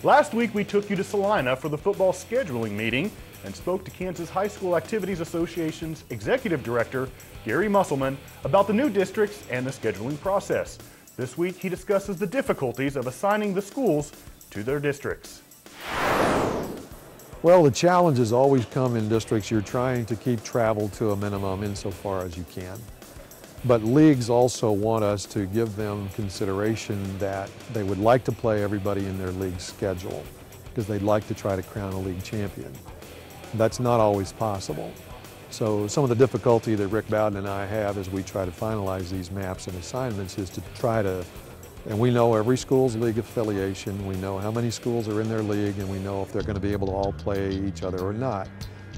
Last week we took you to Salina for the football scheduling meeting and spoke to Kansas High School Activities Association's Executive Director, Gary Musselman, about the new districts and the scheduling process. This week he discusses the difficulties of assigning the schools to their districts. Well, the challenges always come in districts. You're trying to keep travel to a minimum insofar as you can. But leagues also want us to give them consideration that they would like to play everybody in their league schedule because they'd like to try to crown a league champion. That's not always possible. So some of the difficulty that Rick Bowden and I have as we try to finalize these maps and assignments is to try to, and we know every school's league affiliation, we know how many schools are in their league, and we know if they're going to be able to all play each other or not.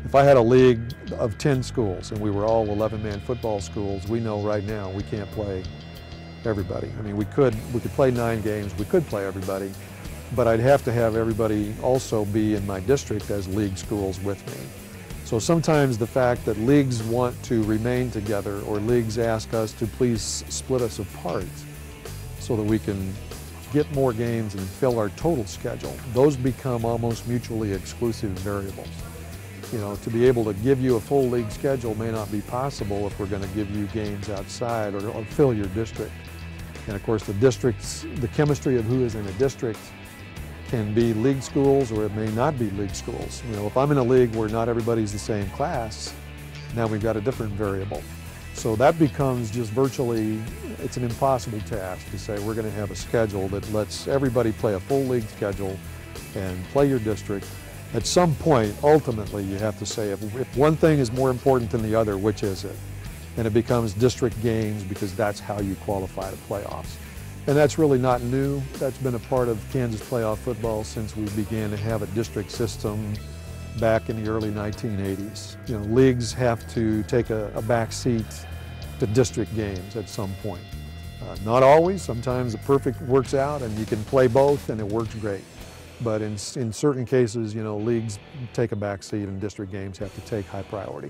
If I had a league of 10 schools and we were all 11-man football schools, we know right now we can't play everybody. I mean, we could play 9 games, we could play everybody, but I'd have to have everybody also be in my district as league schools with me. So sometimes the fact that leagues want to remain together or leagues ask us to please split us apart so that we can get more games and fill our total schedule, those become almost mutually exclusive variables. You know, to be able to give you a full league schedule may not be possible if we're going to give you games outside or fill your district. And of course the districts, the chemistry of who is in a district can be league schools or it may not be league schools. You know, if I'm in a league where not everybody's the same class, now we've got a different variable. So that becomes just virtually, it's an impossible task to say we're going to have a schedule that lets everybody play a full league schedule and play your district. At some point, ultimately, you have to say, if one thing is more important than the other, which is it? And it becomes district games because that's how you qualify to playoffs. And that's really not new. That's been a part of Kansas playoff football since we began to have a district system back in the early 1980s. You know, leagues have to take a back seat to district games at some point. Not always. Sometimes the perfect works out and you can play both and it works great. But in certain cases, you know, leagues take a back seat and district games have to take high priority.